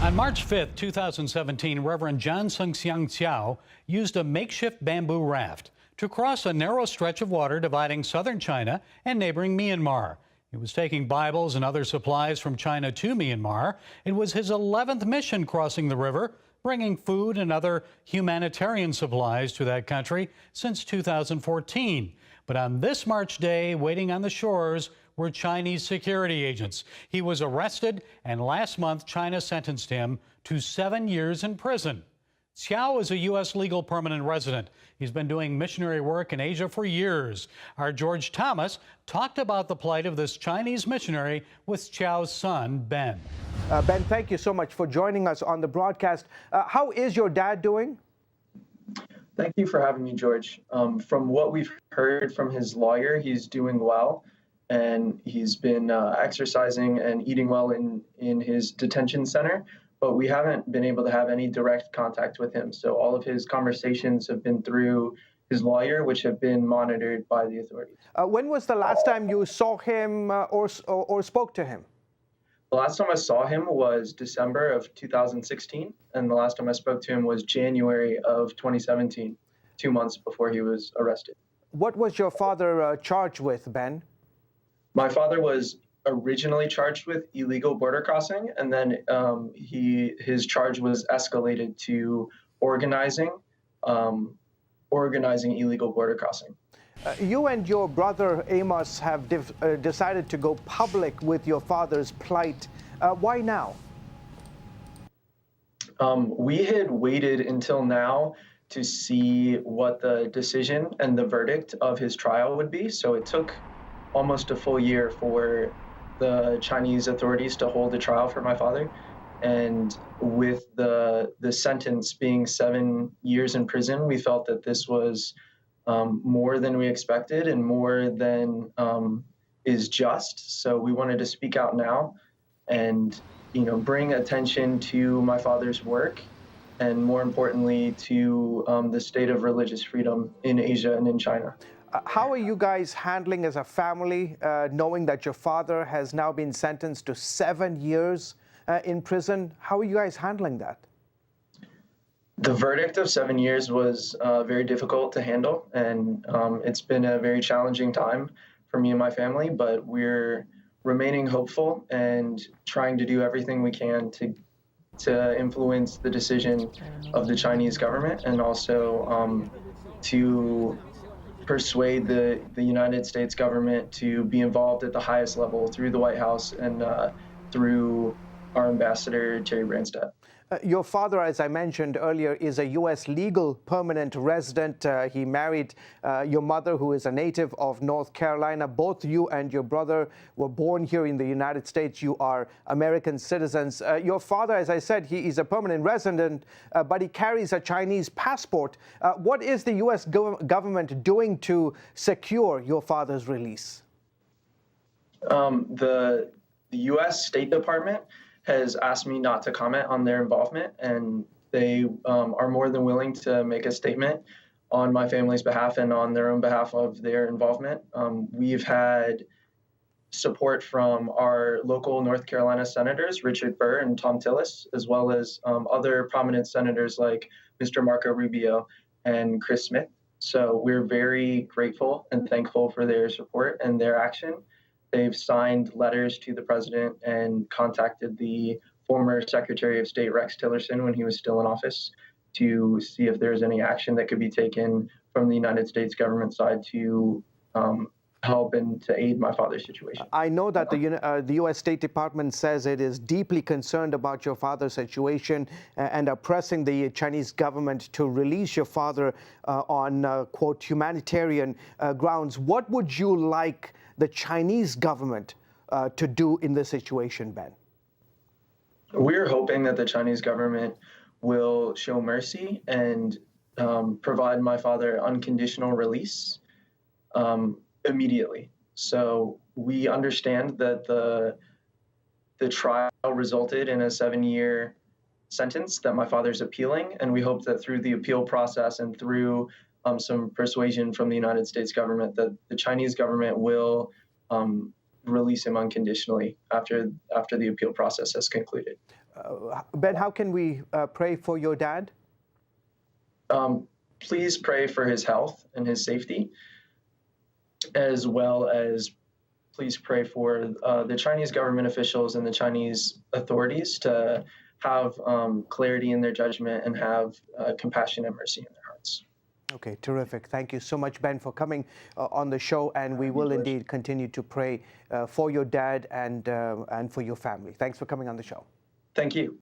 On March 5th, 2017, Reverend John Sung-Siang Xiao used a makeshift bamboo raft to cross a narrow stretch of water dividing southern China and neighboring Myanmar. He was taking Bibles and other supplies from China to Myanmar. It was his 11th mission crossing the river, bringing food and other humanitarian supplies to that country since 2014. But on this March day, waiting on the shores were Chinese security agents. He was arrested, and last month, China sentenced him to 7 years in prison. Xiao is a U.S. legal permanent resident. He's been doing missionary work in Asia for years. Our George Thomas talked about the plight of this Chinese missionary with Xiao's son, Ben. Ben, thank you so much for joining us on the broadcast. How is your dad doing? Thank you for having me, George. From what we've heard from his lawyer, he's doing well, and he's been exercising and eating well in his detention center, but we haven't been able to have any direct contact with him. So all of his conversations have been through his lawyer, which have been monitored by the authorities. When was the last time you saw him or spoke to him? The last time I saw him was December of 2016, and the last time I spoke to him was January of 2017, 2 months before he was arrested. What was your father charged with, Ben? My father was originally charged with illegal border crossing, and then his charge was escalated to organizing illegal border crossing. You and your brother Amos have decided to go public with your father's plight. Why now? We had waited until now to see what the decision and the verdict of his trial would be. So it took almost a full year for the Chinese authorities to hold a trial for my father. And with the sentence being 7 years in prison, we felt that this was more than we expected and more than is just. So we wanted to speak out now and, bring attention to my father's work, and more importantly, to the state of religious freedom in Asia and in China. How are you guys handling as a family, knowing that your father has now been sentenced to 7 years in prison? How are you guys handling that? The verdict of 7 years was very difficult to handle, and it's been a very challenging time for me and my family, but we're remaining hopeful and trying to do everything we can to influence the decision of the Chinese government, and also to persuade the United States government to be involved at the highest level through the White House and through our ambassador, Terry Branstad. Your father, as I mentioned earlier, is a U.S. legal permanent resident. He married your mother, who is a native of North Carolina. Both you and your brother were born here in the United States. You are American citizens. Your father, as I said, he is a permanent resident, but he carries a Chinese passport. What is the U.S. government doing to secure your father's release? The U.S. State Department has asked me not to comment on their involvement, and they are more than willing to make a statement on my family's behalf and on their own behalf of their involvement. We've had support from our local North Carolina senators, Richard Burr and Tom Tillis, as well as other prominent senators like Mr. Marco Rubio and Chris Smith. So we're very grateful and thankful for their support and their action. They've signed letters to the president and contacted the former Secretary of State, Rex Tillerson, when he was still in office, to see if there's any action that could be taken from the United States government side to help and to aid my father's situation. I know that the U.S. State Department says it is deeply concerned about your father's situation and are pressing the Chinese government to release your father on, quote, humanitarian grounds. What would you like the Chinese government to do in this situation, Ben? We're hoping that the Chinese government will show mercy and provide my father unconditional release immediately. So we understand that the trial resulted in a 7-year sentence that my father's appealing, and we hope that through the appeal process and through some persuasion from the United States government, that the Chinese government will release him unconditionally after the appeal process has concluded. Ben, how can we pray for your dad? Please pray for his health and his safety, as well as please pray for the Chinese government officials and the Chinese authorities to have clarity in their judgment and have compassion and mercy in their hearts. Okay, terrific. Thank you so much, Ben, for coming on the show, and we will indeed continue to pray for your dad and for your family. Thanks for coming on the show. Thank you.